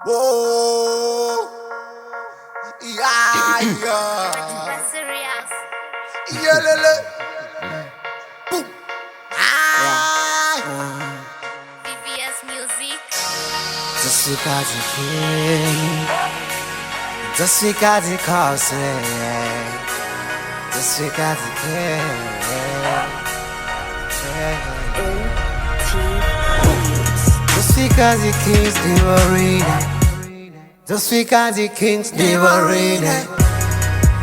Whoa, yeah, yeah. VhathuVhaSerious. Yeah, lele. Boom. Ah. VVS Music. Just because you can, just because you cause it, just because you can. Just because you kings never read it, just because you kings never read it,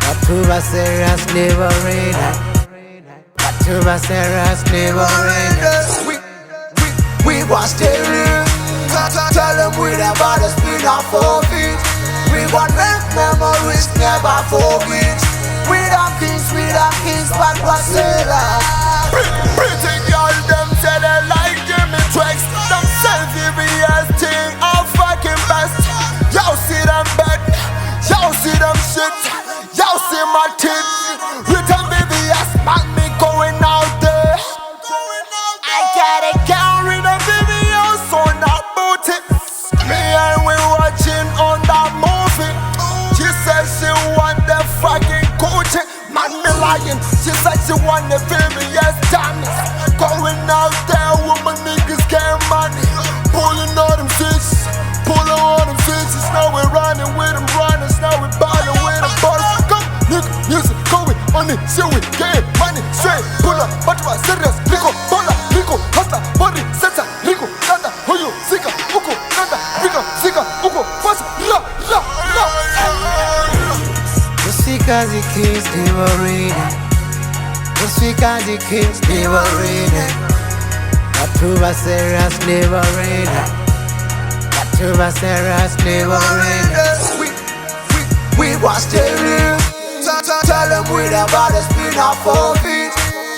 VhathuVhaSerious never read it, VhathuVhaSerious never read it. We was steering. Tell them we never the spin off of it. We gon' make memories, never forget. We the kings, VhathuVhaSerious. Pretty girl, them say they like Jimmy Traxxx. Them say VVS thing, all fucking best. Y'all see them bed, y'all see them shit, y'all see my tits. Return VVS, man, me going out there. I gotta carry the VVS on that booty. Me and we watching on that movie. She said she want the fucking Gucci. Man, me lying. She said she want the VVS diamonds. Going out there with my niggas getting money. Pulling on them sixes, pulling on them sixes. Now we running with them runners. Now we ballin' with them bottles. Come, nigga, music going on it. See we get money straight. Pull up, VhathuVhaSerious. Rico, Bola, Rico, Hasta, Body, Sensa, Rico, Nanda, Hoyo, Sika, Uko, Nanda, Rico, Sika, Uko, Fast, La, La, La. Just because the kings never read it, just because the kings never read it, VhathuVhaSerious never read it, VhathuVhaSerious never read it. We was steering. Tell them we never the spin off of it.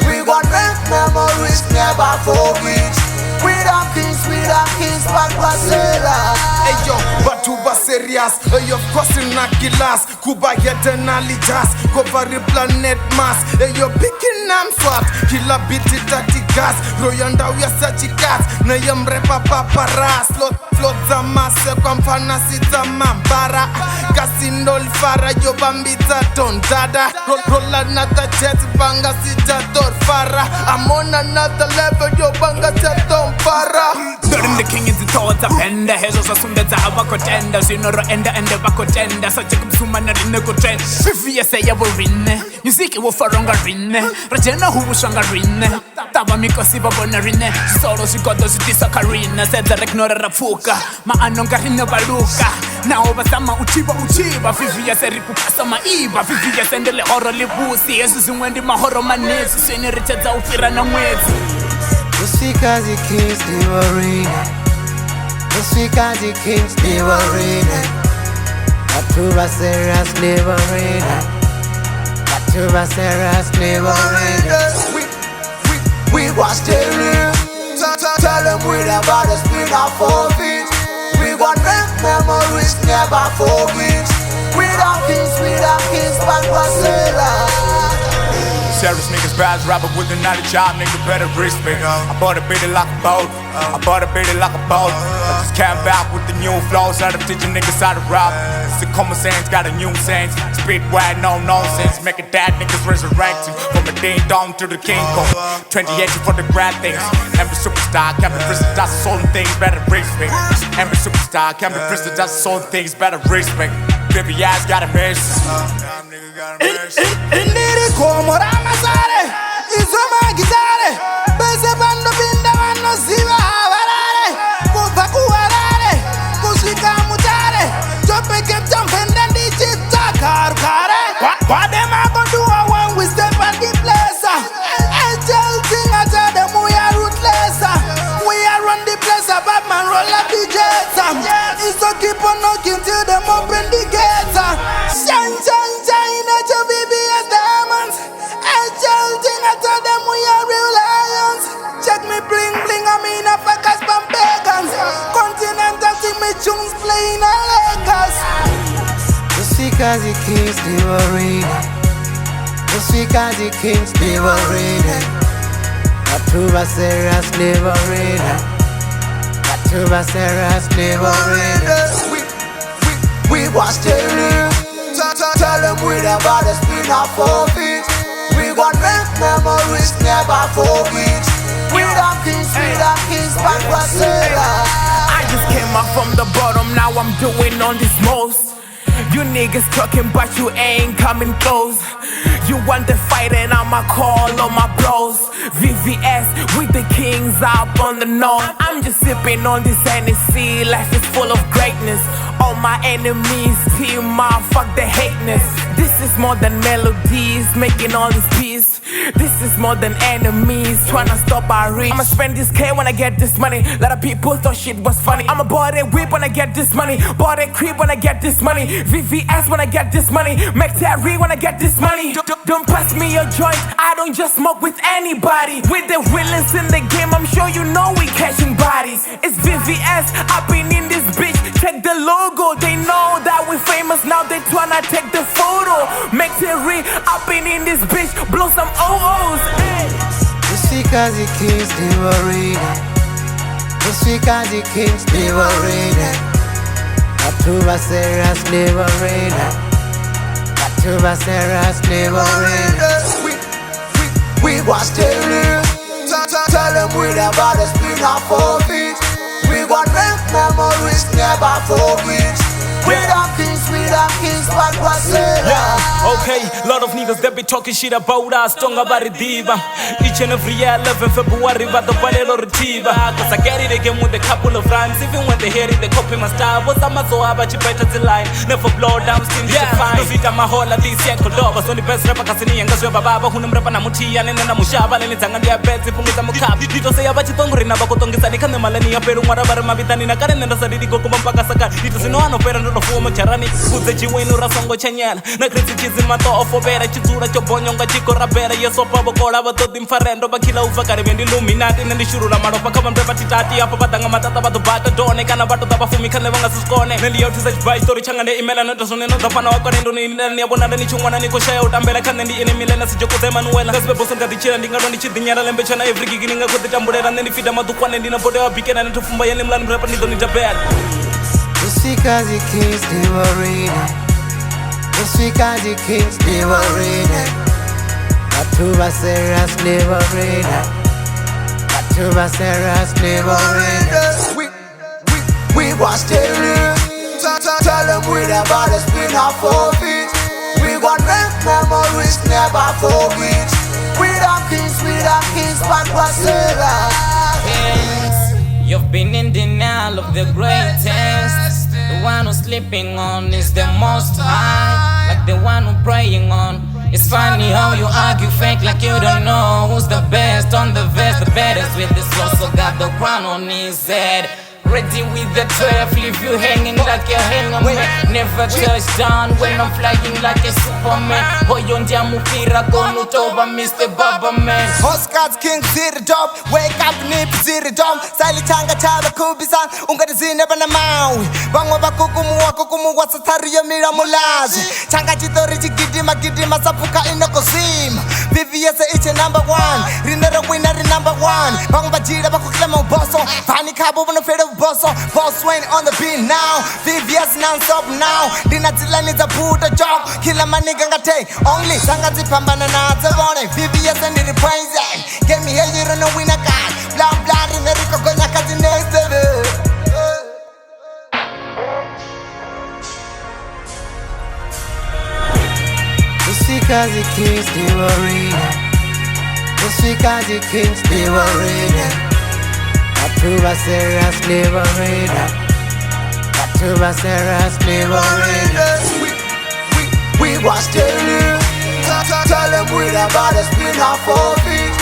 We gon' make memories, never forget. We the kings, VhathuVhaSerious. Hey yo, VhathuVhaSerious. Hey of course in Nakilas, Kuba yeten alijas, cover the planet Mars. Hey yo, picking am swat, killer beat it at the gas. Royanda we are such a cat, na yam repa paparas. Float za mase kwa mfana sita mambara. Kasindol fara yo bambita ton dada. Roll another jet banga sita tor fara. I'm on another level yo banga sita ton fara. During the king is the thoughts of Penda, Hezos of Sundata Abacotenda, Sinoro Enda and the Bacotenda, such a Suman in the Cotrend. Vivia say I will Rine, music will for Rine, Regina who was Rine, Tabamico Siva Bonarine, Solo she got those Disacarina, said the Regnora Rafuka, Ma Anongarina Baluka, now Basama Uchiba, Vivia Seripukasama Iba, Vivia Sendele Horror Libusi, as soon when the Mahoro Manes, Senorita Zaufirana Wets. Just because the kings never read it, just because the kings never read it, VhathuVhaSerious never read it, VhathuVhaSerious never read it. We was steering. Tell them we never the spin off of it. We gon' make memories, never forget. We the kings, VhathuVhaSerious. Serious niggas bad rapper with a knowledge job, nigga better respect. I bought a bitty like a boat, I bought a bitty like a boat. I just came back with the new flows, out of teaching niggas how to rap. It's a common sense, got a new sense. Spit wide, no nonsense, making that niggas resurrecting. From the ding dong to the king kong, 28 for the grand things. Every superstar can be prison, that's certain things better respect. Every superstar can be prison, that's certain things better respect. Baby ass got a mess. Indiri como Ramazare, Izoma Gitare, Bese Bando Binda Vano Siva Havarare, Kubaku Harare, Kushika Mutare, Jope Keptam Pendandi Chita Karkare. What them I go do when we step at the place? I tell thing I tell them we are ruthless. We are run the place about man roll up the jets. It's so keep on knocking till them open the gates. Shine, shine, shine at your VVS diamonds. I tell thing I tell them we are real lions. Check me bling bling, I mean a fuckers from pagans. Continental see me tunes playing a Lakers. Just because the kings never read it, just because the kings never read it, VhathuVhaSerious never read it, VhathuVhaSerious never read it. not forfeit. We gon' make memories, never forget. We the kings, VhathuVhaSerious. I just came up from the bottom, now I'm doing on this most. You niggas talking but you ain't coming close. You want the fight and I'ma call on my bros. VVS with the kings up on the north. I'm just sipping on this Hennessy, life is full of greatness. All my enemies team up, fuck the hateness. This is more than melodies, making all this peace. This is more than enemies, tryna stop our reach. I'ma spend this K when I get this money. Lot of people thought shit was funny. I'ma buy that whip when I get this money. Buy that crib when I get this money. VVS when I get this money. Make Terry when I get this money. Don't pass me your joint, I don't just smoke with anybody. With the villains in the game, I'm sure you know we catching bodies. It's VVS, I've been in this bitch. Check the logo, they know that we famous. Now they tryna take the photo. Make Terry, I've been in this bitch. Blow some OOs. The speakers, the kings, they were reading. The speakers, the kings, they were reading. VhathuVhaSerious, they were reading. VhathuVhaSerious, they were reading. We was telling, tell them we never the spin off forfeit. We gon' make memories, never forget. We the kings, VhathuVhaSerious. Okay, lot of niggas that be talking shit about us, tonga baridiva. Each and every year, 11 February, but the Valero Retiva. Cause I get it again with a couple of rhymes. Even when they hear it, they copy my style. What's up, so how about you better the line? Never blow down, still fine. No sit my whole of this year, Kodoba. So the best rapper, Cassini, and Gasweba Baba, who number Panamuti, and then Mushaba, and it's Angalia Bets, if we come up. Did you say about you don't remember Kotongisani, and the Malania, Peru, whatever, Mavitani, Karen, and the Sadi Gokumpakasaka. It is no one of parent of former Charani, who's the Chiwenu Rasongo Chanyel. Na criticism in my thought of Obera, Chizura, Chobonga, Chico Rabera, yes, or Pabo Kola, but the Inferendo, Bakila, Uvakari, and Illuminati, and the Shurula, Maropa, and Prevatati, Apatanga, Matata, the Bata, Done, Canabata, Fumi, Canavanga, Scone, and the outside by story, Changa, email, and the Son, and the Panoka, and the Yabona, and Nichumana, Nicosia, Tambela, and the enemy, and Joko Emanuel, as the person that the chair and the Chidiana, and Bechana, every beginning of the Tambura, and then if you don't want to in a Boda, Pican, and to Fumba, and Lam, Rapid, on the bed. The speakers, the kings, they were reading. The speakers, the kings, they were reading. VhathuVhaSerious, they were reading. VhathuVhaSerious, they were reading. We was telling, tell them we never the spin off forfeit. We gon' make memories, never forget. We the kings, VhathuVhaSerious. You've been in denial of the greatest. The one who's sleeping on is the most high, like the one who's praying on. It's funny how you argue fake like you don't know who's the best on the vest, the baddest with the slow, so got the crown on his head. Ready with the 12, leave you hanging like a hanger man. Never touch down when I'm flying like a Superman. Hoyondia mupira gonu toba Mr. Baba Man. Oscars King Ziri Dom, wake up nip Ziri Dom. Sali changa chala kubisan, ungati zine bana maui. Bangwa bakukumu wasatari ya mira mulazi. Changa chitori chigidima sapuka inokosima. VVS iche number one, Rine winner number one. Bangwa bajira bakuklema bosso, Fani kabo wana fede Boss Wayne on the beat now. VVS non-stop now. Dina tilani za Buddha job. Kila maniga ngate only. Sanga zipambana na zebone. VVS and the praise. Get me here, you don't know we not got. Blah blah in the Rico Gonya Kazi next level. The speakers, the kings, they were reading. The speakers, the kings, they were reading. VhathuVhaSerious, they were reading. VhathuVhaSerious, they were reading. We was telling, tell them we never the spin off forfeit.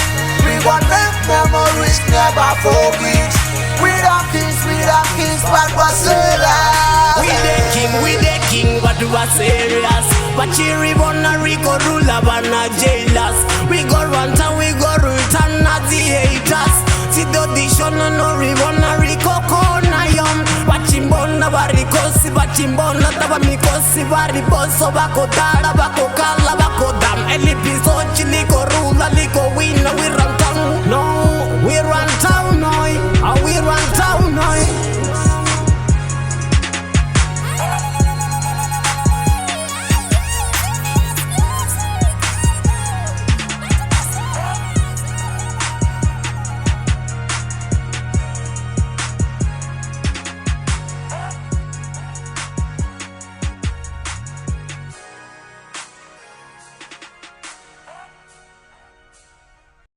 We gon' make memories, never forget. We the kings, VhathuVhaSerious. We the king, VhathuVhaSerious. Bachiri bona Rico rula bana jailers. We go run town, we go return at the haters. See the audition no ribona Rico kona yom. Bachimbona barikosi, bachimbona taba mikosi bariboso bako dara bako kala bako dam. Elipiso chiliko rula liko winner we run town. No, we run town, no. We run town, no.